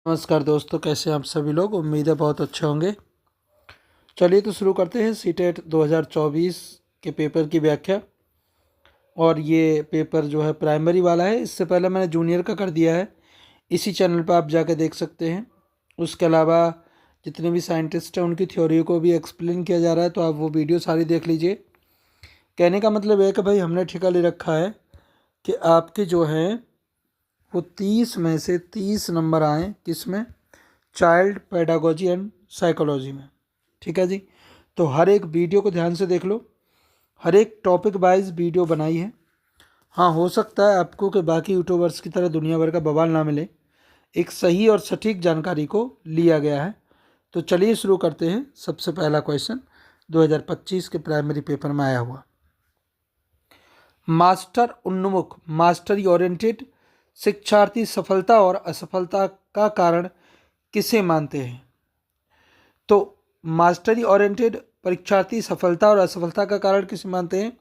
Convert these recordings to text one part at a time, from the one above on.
नमस्कार दोस्तों, कैसे हैं आप सभी लोग। उम्मीद है बहुत अच्छे होंगे। चलिए तो शुरू करते हैं सीटेट 2024 के पेपर की व्याख्या। और ये पेपर जो है प्राइमरी वाला है। इससे पहले मैंने जूनियर का कर दिया है, इसी चैनल पर आप जाके देख सकते हैं। उसके अलावा जितने भी साइंटिस्ट हैं उनकी थ्योरी को भी एक्सप्लेन किया जा रहा है, तो आप वो वीडियो सारी देख लीजिए। कहने का मतलब है कि भाई हमने ठेका ले रखा है कि आपके जो हैं वो 30 में से 30 नंबर आए, किस में, चाइल्ड पेडागोजी एंड साइकोलॉजी में। ठीक है जी। तो हर एक वीडियो को ध्यान से देख लो, हर एक टॉपिक वाइज वीडियो बनाई है। हाँ, हो सकता है आपको कि बाकी यूट्यूबर्स की तरह दुनिया भर का बवाल ना मिले, एक सही और सटीक जानकारी को लिया गया है। तो चलिए शुरू करते हैं। सबसे पहला क्वेश्चन 2025 के प्राइमरी पेपर में आया हुआ, मास्टर उन्मुख मास्टरी ओरिएंटेड शिक्षार्थी सफलता और असफलता का कारण किसे मानते हैं। तो मास्टरी ओरिएंटेड परीक्षार्थी सफलता और असफलता का कारण किसे मानते हैं?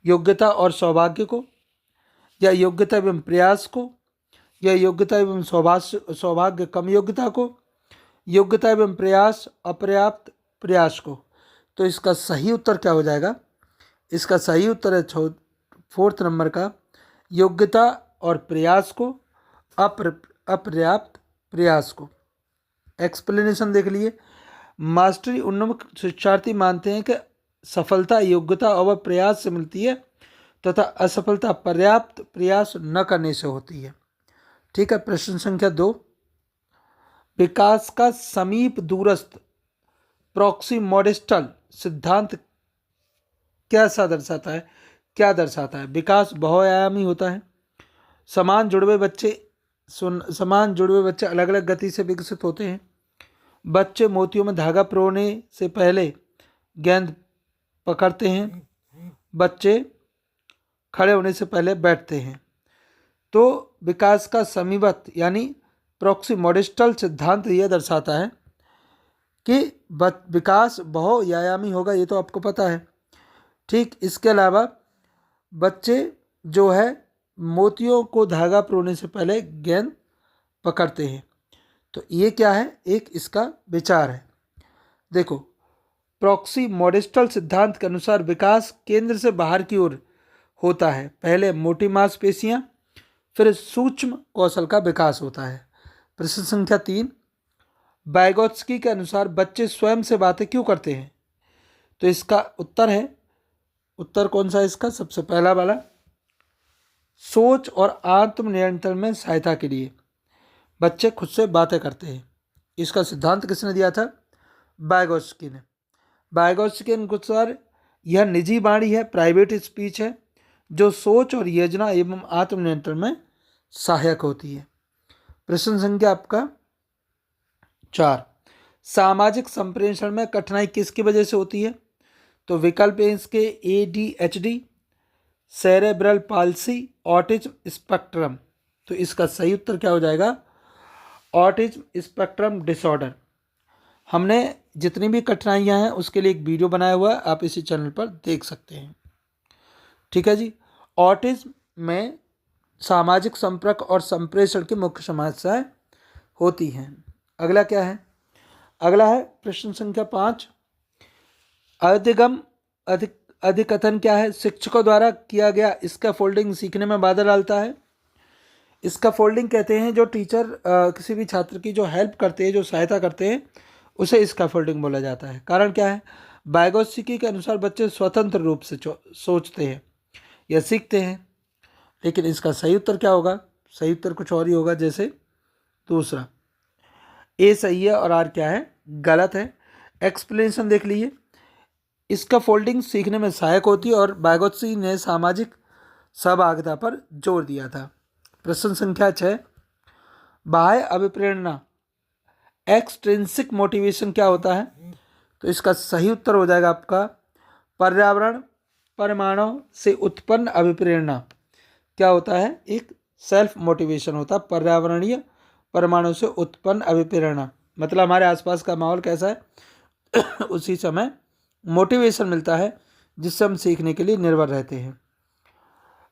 योग्यता और सौभाग्य को, या योग्यता एवं प्रयास को, या योग्यता एवं सौभाग्य कम योग्यता को, योग्यता एवं प्रयास अपर्याप्त प्रयास को। तो इसका सही उत्तर क्या हो जाएगा? इसका सही उत्तर है 4th नंबर का, योग्यता और प्रयास को, अपर्याप्त प्रयास को। एक्सप्लेनेशन देख लिए। मास्टरी उन्मुख शिक्षार्थी मानते हैं कि सफलता योग्यता और प्रयास से मिलती है तथा असफलता पर्याप्त प्रयास न करने से होती है। ठीक है। प्रश्न संख्या 2, विकास का समीप दूरस्थ प्रॉक्सी मॉडेस्टल सिद्धांत क्या दर्शाता है? विकास बहुआयामी होता है। समान जुड़वे बच्चे अलग अलग गति से विकसित होते हैं। बच्चे मोतियों में धागा पिरोने से पहले गेंद पकड़ते हैं। बच्चे खड़े होने से पहले बैठते हैं। तो विकास का समीपस्थ यानी प्रॉक्सी मॉडेस्टल सिद्धांत यह दर्शाता है कि विकास बहुआयामी होगा, ये तो आपको पता है। ठीक। इसके अलावा बच्चे जो है मोतियों को धागा पिरोने से पहले गेंद पकड़ते हैं। तो ये क्या है? एक इसका विचार है। देखो, प्रॉक्सी मॉडेस्टल सिद्धांत के अनुसार विकास केंद्र से बाहर की ओर होता है। पहले मोटी मांसपेशियां, फिर सूक्ष्म कौशल का विकास होता है। प्रश्न संख्या 3, वाइगोत्स्की के अनुसार बच्चे स्वयं से बातें क्यों करते हैं? तो इसका उत्तर कौन सा है इसका? सबसे पहला वाला, सोच और आत्म नियंत्रण में सहायता के लिए बच्चे खुद से बातें करते हैं। इसका सिद्धांत किसने दिया था? वाइगोत्स्की ने। वाइगोत्स्की के अनुसार यह निजी वाणी है, प्राइवेट स्पीच है, जो सोच और योजना एवं आत्म नियंत्रण में सहायक होती है। प्रश्न संख्या आपका 4, सामाजिक संप्रेषण में कठिनाई किसकी वजह से होती है? तो विकल्प है इसके ADHD, cerebral palsy, autism spectrum. तो इसका सही उत्तर क्या हो जाएगा? Autism spectrum disorder. हमने जितनी भी कठिनाइयां हैं उसके लिए एक वीडियो बनाया हुआ है, आप इसी चैनल पर देख सकते हैं। ठीक है जी। ऑटिज्म में सामाजिक संपर्क और संप्रेषण की मुख्य समस्याएं होती हैं। अगला क्या है? अगला है प्रश्न संख्या 5, अधिकथन क्या है? शिक्षकों द्वारा किया गया स्कैफोल्डिंग सीखने में बाधा डालता है। स्कैफोल्डिंग कहते हैं जो टीचर किसी भी छात्र की जो हेल्प करते हैं, जो सहायता करते हैं, उसे स्कैफोल्डिंग बोला जाता है। कारण क्या है? वाइगोत्स्की के अनुसार बच्चे स्वतंत्र रूप से सोचते हैं या सीखते हैं। लेकिन इसका सही उत्तर क्या होगा? सही उत्तर कुछ और ही होगा, जैसे दूसरा ए सही है और आर क्या है? गलत है। एक्सप्लेनेशन देख लीजिए। स्कैफोल्डिंग सीखने में सहायक होती है और वाइगोत्स्की ने सामाजिक सहभागिता पर जोर दिया था। प्रश्न संख्या 6, बाह्य अभिप्रेरणा एक्सट्रिंसिक मोटिवेशन क्या होता है? तो इसका सही उत्तर हो जाएगा आपका, पर्यावरण परमाणु से उत्पन्न अभिप्रेरणा क्या होता है? एक सेल्फ मोटिवेशन होता है। पर्यावरणीय परमाणु से उत्पन्न अभिप्रेरणा मतलब हमारे आसपास का माहौल कैसा है उसी समय मोटिवेशन मिलता है, जिससे हम सीखने के लिए निर्भर रहते हैं।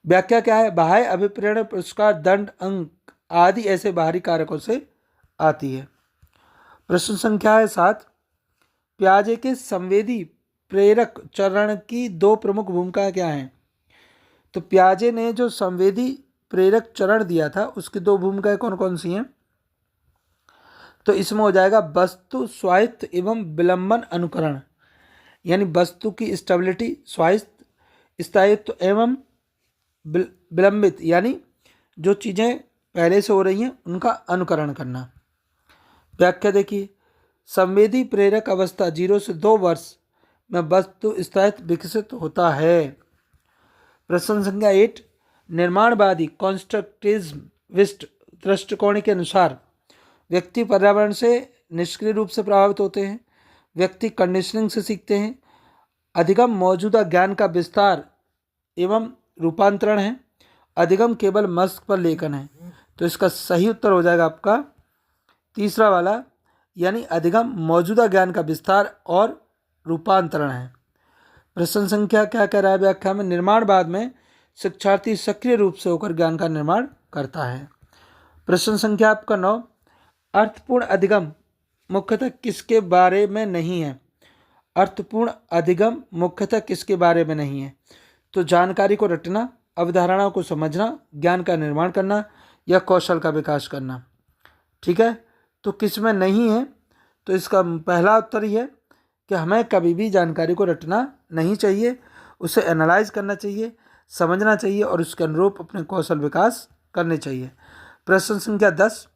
व्याख्या क्या है? बाह्य अभिप्रेरण पुरस्कार दंड अंक आदि ऐसे बाहरी कारकों से आती है। प्रश्न संख्या है 7। पियाजे के संवेदी प्रेरक चरण की 2 प्रमुख भूमिकाएं क्या हैं? तो पियाजे ने जो संवेदी प्रेरक चरण दिया था उसकी 2 भूमिकाएं कौन कौन सी हैं? तो इसमें हो जाएगा वस्तु स्वायत्त एवं विलंबन अनुकरण, यानी वस्तु की स्टेबिलिटी, स्वायत्त, स्थायित्व एवं विलंबित, यानी जो चीज़ें पहले से हो रही हैं उनका अनुकरण करना। व्याख्या देखिए, संवेदी प्रेरक अवस्था 0 से 2 वर्ष में वस्तु स्थायित्व विकसित होता है। प्रश्न संख्या 8। निर्माणवादी कॉन्स्ट्रक्टिविस्ट दृष्टिकोण के अनुसार व्यक्ति पर्यावरण से निष्क्रिय रूप से प्रभावित होते हैं, व्यक्ति कंडीशनिंग से सीखते हैं, अधिगम मौजूदा ज्ञान का विस्तार एवं रूपांतरण है, अधिगम केवल मस्तिष्क पर लेखन है। तो इसका सही उत्तर हो जाएगा आपका तीसरा वाला, यानी अधिगम मौजूदा ज्ञान का विस्तार और रूपांतरण है। प्रश्न संख्या क्या कह रहा है व्याख्या में? निर्माणवाद में शिक्षार्थी सक्रिय रूप से होकर ज्ञान का निर्माण करता है। प्रश्न संख्या आपका 9। अर्थपूर्ण अधिगम मुख्यतः किसके बारे में नहीं है? अर्थपूर्ण अधिगम मुख्यतः किसके बारे में नहीं है? तो जानकारी को रटना, अवधारणाओं को समझना, ज्ञान का निर्माण करना या कौशल का विकास करना। ठीक है, तो किस में नहीं है? तो इसका पहला उत्तर ही है कि हमें कभी भी जानकारी को रटना नहीं चाहिए, उसे एनालाइज करना चाहिए, समझना चाहिए और उसके अनुरूप अपने कौशल विकास करने चाहिए। प्रश्न संख्या 10।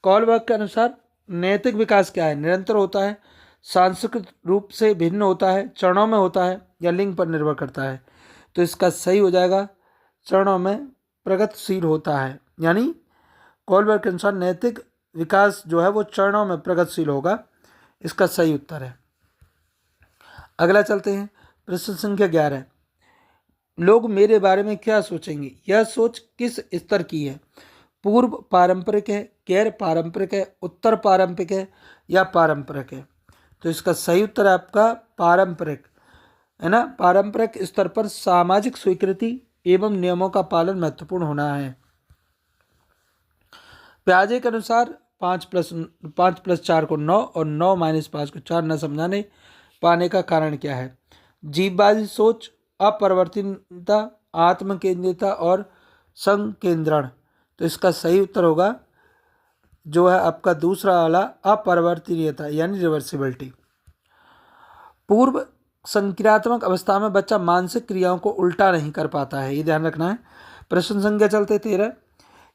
कॉलबर्ग के अनुसार नैतिक विकास क्या है? निरंतर होता है, सांस्कृतिक रूप से भिन्न होता है, चरणों में होता है या लिंग पर निर्भर करता है? तो इसका सही हो जाएगा चरणों में प्रगतिशील होता है, यानी कॉलबर्ग के अनुसार नैतिक विकास जो है वो चरणों में प्रगतिशील होगा। इसका सही उत्तर है। अगला चलते हैं, प्रश्न संख्या 11। लोग मेरे बारे में क्या सोचेंगे? यह सोच किस स्तर की है? पूर्व पारंपरिक है, गैर पारंपरिक है, उत्तर पारंपरिक है या पारंपरिक है? तो इसका सही उत्तर है आपका पारंपरिक, है ना। पारंपरिक स्तर पर सामाजिक स्वीकृति एवं नियमों का पालन महत्वपूर्ण होना है। पियाजे के अनुसार 5+4 को 9 और 9-5 को 4 न समझाने पाने का कारण क्या है? जीववादी सोच, अपरिवर्तनीयता, आत्मकेंद्रिता और संकेंद्रण। तो इसका सही उत्तर होगा जो है आपका दूसरा वाला, अपरिवर्तनीयता यानी रिवर्सिबिलिटी। पूर्व संक्रियात्मक अवस्था में बच्चा मानसिक क्रियाओं को उल्टा नहीं कर पाता है, ये ध्यान रखना है। प्रश्न संख्या चलते 13।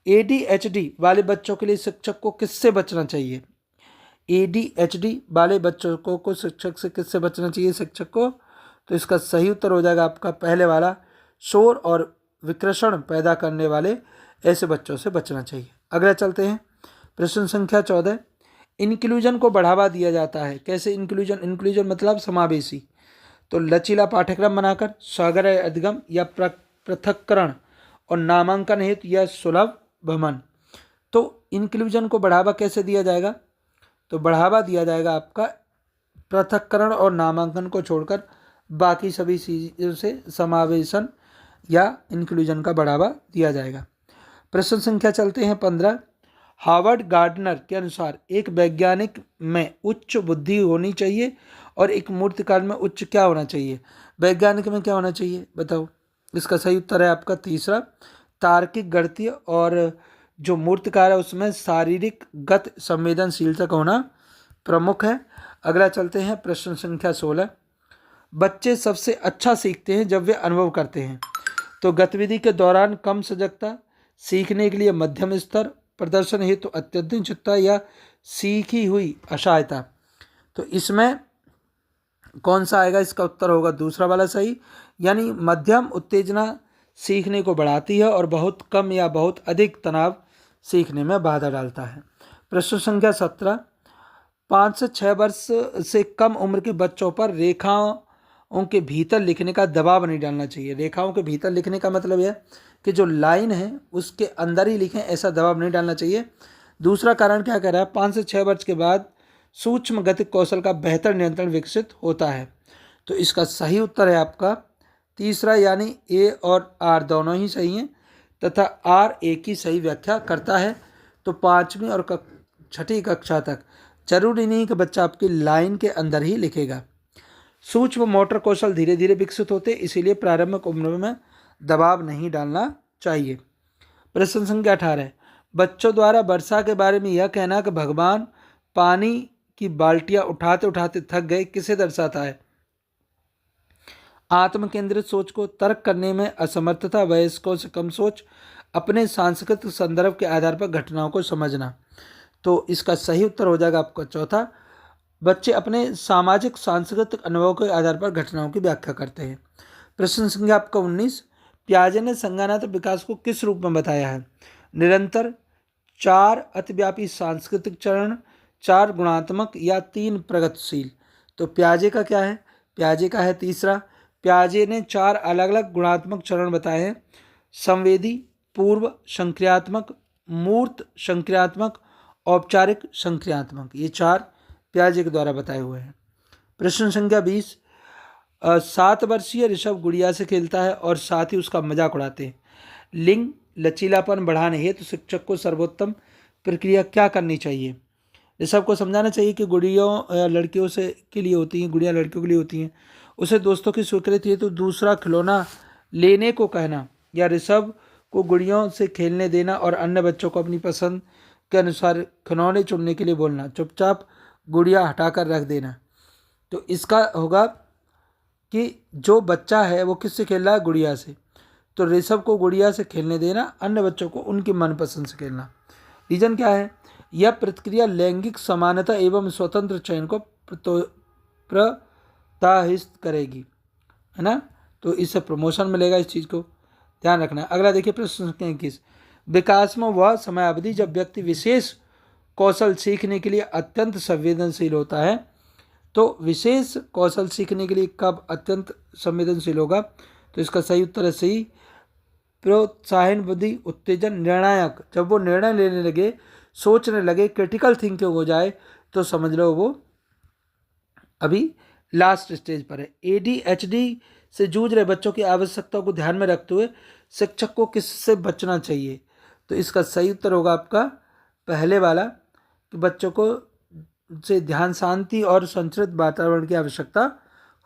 ADHD वाले बच्चों के लिए शिक्षक को किससे बचना चाहिए? ADHD वाले बच्चों को शिक्षक से किससे बचना चाहिए शिक्षक को? तो इसका सही उत्तर हो जाएगा आपका पहले वाला, शोर और विकर्षण पैदा करने वाले ऐसे बच्चों से बचना चाहिए। अगला चलते हैं, प्रश्न संख्या 14। इंक्लूजन को बढ़ावा दिया जाता है, कैसे इंक्लूजन? इंक्लूजन मतलब समावेशी। तो लचीला पाठ्यक्रम बनाकर, सागर अधिगम या पृथक्करण और नामांकन हेतु या सुलभ भ्रमण। तो इंक्लूजन को बढ़ावा कैसे दिया जाएगा? तो बढ़ावा दिया जाएगा आपका पृथक्करण और नामांकन को छोड़कर बाकी सभी चीज़ों से समावेशन या इंक्लूजन का बढ़ावा दिया जाएगा। प्रश्न संख्या चलते हैं 15। हार्वर्ड गार्डनर के अनुसार एक वैज्ञानिक में उच्च बुद्धि होनी चाहिए और एक मूर्तिकार में उच्च क्या होना चाहिए? वैज्ञानिक में क्या होना चाहिए बताओ? इसका सही उत्तर है आपका तीसरा, तार्किक, गणितीय, और जो मूर्तिकार है उसमें शारीरिक गत संवेदनशीलता का होना प्रमुख है। अगला चलते हैं, प्रश्न संख्या 16। बच्चे सबसे अच्छा सीखते हैं जब वे अनुभव करते हैं। तो गतिविधि के दौरान कम सजगता, सीखने के लिए मध्यम स्तर, प्रदर्शन हेतु अत्यधिक चिंता या सीखी हुई असहायता। तो इसमें कौन सा आएगा? इसका उत्तर होगा दूसरा वाला सही, यानी मध्यम उत्तेजना सीखने को बढ़ाती है और बहुत कम या बहुत अधिक तनाव सीखने में बाधा डालता है। प्रश्न संख्या 17। 5 से 6 वर्ष से कम उम्र के बच्चों पर रेखाओं के भीतर लिखने का दबाव नहीं डालना चाहिए। रेखाओं के भीतर लिखने का मतलब यह कि जो लाइन है उसके अंदर ही लिखें, ऐसा दबाव नहीं डालना चाहिए। दूसरा कारण क्या कह रहा है? 5 से 6 वर्ष के बाद सूक्ष्म गतिक कौशल का बेहतर नियंत्रण विकसित होता है। तो इसका सही उत्तर है आपका तीसरा, यानी ए और आर दोनों ही सही हैं तथा आर ए की सही व्याख्या करता है। तो छठी कक्षा तक। जरूरी नहीं कि बच्चा आपकी लाइन के अंदर ही लिखेगा। सूक्ष्म मोटर कौशल धीरे धीरे विकसित होते, इसीलिए प्रारंभिक उम्र में दबाव नहीं डालना चाहिए। प्रश्न संख्या 18, बच्चों द्वारा वर्षा के बारे में यह कहना कि भगवान पानी की बाल्टियां उठाते उठाते थक गए किसे दर्शाता है? आत्म केंद्रित सोच को, तर्क करने में असमर्थता, वयस्कों से कम सोच, अपने सांस्कृतिक संदर्भ के आधार पर घटनाओं को समझना। तो इसका सही उत्तर हो जाएगा आपका चौथा, बच्चे अपने सामाजिक सांस्कृतिक अनुभव के आधार पर घटनाओं की व्याख्या करते हैं। प्रश्न संख्या आपका 19, पियाजे ने संज्ञानात्मक विकास को किस रूप में बताया है? निरंतर, 4 अतिव्यापी सांस्कृतिक चरण, 4 गुणात्मक या 3 प्रगतिशील। तो पियाजे का क्या है? पियाजे का है तीसरा। पियाजे ने 4 अलग अलग गुणात्मक चरण बताए हैं, संवेदी, पूर्व संक्रियात्मक, मूर्त संक्रियात्मक, औपचारिक संक्रियात्मक। ये 4 पियाजे के द्वारा बताए हुए हैं। प्रश्न संख्या 20, 7 वर्षीय ऋषभ गुड़िया से खेलता है और साथ ही उसका मजाक उड़ाते हैं। लिंग लचीलापन बढ़ाने हेतु शिक्षक को सर्वोत्तम प्रक्रिया क्या करनी चाहिए? ऋषभ को समझाना चाहिए कि गुड़ियों लड़कियों से के लिए होती हैं, गुड़ियाँ लड़कियों के लिए होती हैं। उसे दोस्तों की स्वीकृति है तो दूसरा खिलौना लेने को कहना, या ऋषभ को गुड़ियों से खेलने देना और अन्य बच्चों को अपनी पसंद के अनुसार खिलौने चुनने के लिए बोलना, चुपचाप गुड़िया हटाकर रख देना। तो इसका होगा कि जो बच्चा है वो किससे खेल रहा है? गुड़िया से। तो ऋषभ को गुड़िया से खेलने देना, अन्य बच्चों को उनकी मनपसंद से खेलना। रीजन क्या है? यह प्रतिक्रिया लैंगिक समानता एवं स्वतंत्र चयन को प्रोत्साहित करेगी, है ना। तो इससे प्रमोशन मिलेगा, इस चीज़ को ध्यान रखना है। अगला देखिए प्रश्न संख्या 21, विकास में वह समय अवधि जब व्यक्ति विशेष कौशल सीखने के लिए अत्यंत संवेदनशील होता है। तो विशेष कौशल सीखने के लिए कब अत्यंत संवेदनशील होगा? तो इसका सही उत्तर है सही, प्रोत्साहन बुद्धि उत्तेजन निर्णायक, जब वो निर्णय लेने लगे, सोचने लगे, क्रिटिकल थिंकिंग हो जाए, तो समझ लो वो अभी लास्ट स्टेज पर है। ADHD से जूझ रहे बच्चों की आवश्यकताओं को ध्यान में रखते हुए शिक्षक को किससे बचना चाहिए? तो इसका सही उत्तर होगा आपका पहले वाला, कि बच्चों को से ध्यान, शांति और संतुलित वातावरण की आवश्यकता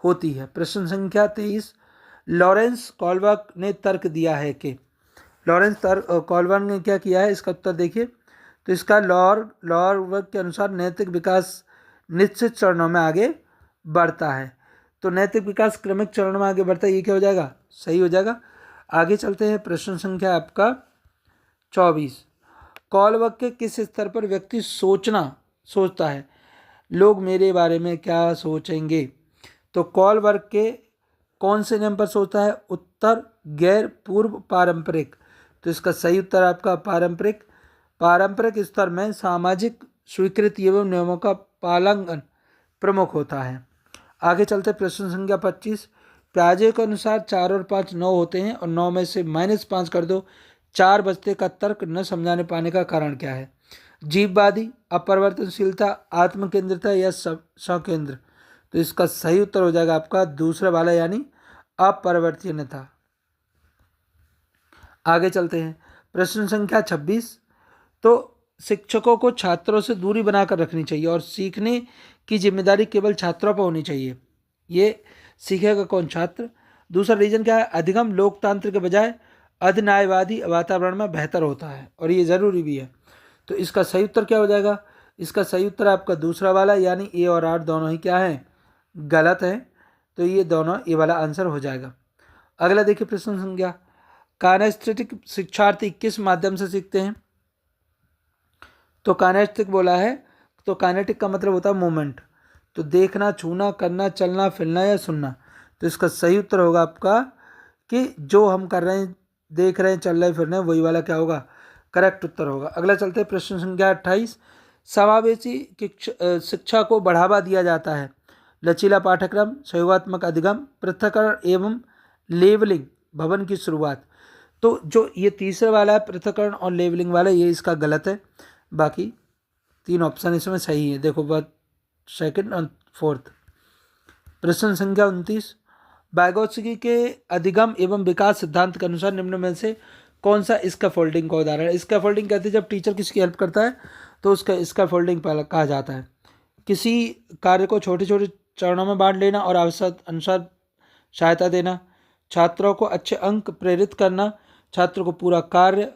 होती है। प्रश्न संख्या 23, लॉरेंस कॉलबर्ग ने तर्क दिया है कि, लॉरेंस कॉलबर्ग ने क्या किया है? इसका उत्तर देखिए। तो इसका लॉरबर्ग के अनुसार नैतिक विकास निश्चित चरणों में आगे बढ़ता है। तो नैतिक विकास क्रमिक चरणों में आगे बढ़ता है, ये क्या हो जाएगा? सही हो जाएगा। आगे चलते हैं। प्रश्न संख्या आपका 24, कॉलबर्ग के किस स्तर पर व्यक्ति सोचता है? लोग मेरे बारे में क्या सोचेंगे? तो कॉलबर्ग के कौन से नियम पर सोचता है? उत्तर गैर पूर्व पारंपरिक। तो इसका सही उत्तर आपका पारंपरिक स्तर में सामाजिक स्वीकृति एवं नियमों का पालन प्रमुख होता है। आगे चलते प्रश्न संख्या 25, पियाजे के अनुसार 4 और 5 9 होते हैं और 9 में से -5 कर दो, 4 बचते का तर्क न समझाने पाने का कारण क्या है? जीववादी, अपरिवर्तनशीलता, आत्मकेंद्रिता या स्वकेंद्र। तो इसका सही उत्तर हो जाएगा आपका दूसरा वाला, यानी अपरिवर्तनीयता। आगे चलते हैं। प्रश्न संख्या 26, तो शिक्षकों को छात्रों से दूरी बनाकर रखनी चाहिए और सीखने की जिम्मेदारी केवल छात्रों पर होनी चाहिए। ये सीखेगा कौन? छात्र। दूसरा रीजन क्या है? अधिगम लोकतंत्र के बजाय अधिन्यायवादी वातावरण में बेहतर होता है और ये ज़रूरी भी है। तो इसका सही उत्तर क्या हो जाएगा? इसका सही उत्तर आपका दूसरा वाला, यानी ए और आर दोनों ही क्या है? गलत है। तो ये दोनों ए वाला आंसर हो जाएगा। अगला देखिए प्रश्न संख्या, काइनेस्थेटिक शिक्षार्थी किस माध्यम से सीखते हैं? तो काइनेस्टिक बोला है, तो काइनेटिक का मतलब होता है मूवमेंट। तो देखना, छूना, करना, चलना, फिरना या सुनना। तो इसका सही उत्तर होगा आपका कि जो हम कर रहे हैं, देख रहे हैं, चल रहे हैं, फिर रहे हैं, वही वाला क्या होगा? करेक्ट उत्तर होगा। अगला चलते हैं प्रश्न संख्या 28, समावेशी शिक्षा को बढ़ावा दिया जाता है। लचीला पाठ्यक्रम, सहयोगात्मक अधिगम, पृथक्करण एवं लेवलिंग, भवन की शुरुआत। तो जो ये तीसरा वाला है पृथक्करण और लेवलिंग वाला, ये इसका गलत है। बाकी 3 ऑप्शन इसमें सही है। देखो बात सेकंड और फोर्थ। प्रश्न संख्या 29, वाइगोत्स्की के अधिगम एवं विकास सिद्धांत के अनुसार निम्न में से कौन सा स्कैफोल्डिंग का उदाहरण है? स्कैफोल्डिंग कहते हैं जब टीचर किसकी हेल्प करता है? तो उसका स्कैफोल्डिंग कहा जाता है। किसी कार्य को छोटे छोटे चरणों में बांट लेना और आवश्यक अनुसार सहायता देना, छात्रों को अच्छे अंक प्रेरित करना, छात्रों को पूरा कार्य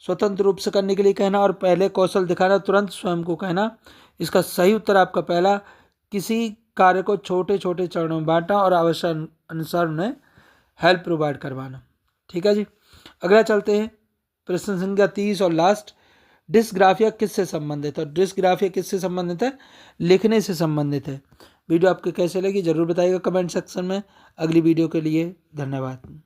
स्वतंत्र रूप से करने के लिए कहना और पहले कौशल दिखाना, तुरंत स्वयं को कहना। इसका सही उत्तर आपका पहला, किसी कार्य को छोटे छोटे चरणों में बांटना और आवश्यक अनुसार उन्हें हेल्प प्रोवाइड करवाना। ठीक है जी, अगला चलते हैं प्रश्न संख्या 30 और लास्ट। डिस्ग्राफिया किससे संबंधित है? डिस्ग्राफिया किससे संबंधित है? लिखने से संबंधित है। वीडियो आपको कैसे लगी जरूर बताइएगा कमेंट सेक्शन में। अगली वीडियो के लिए धन्यवाद।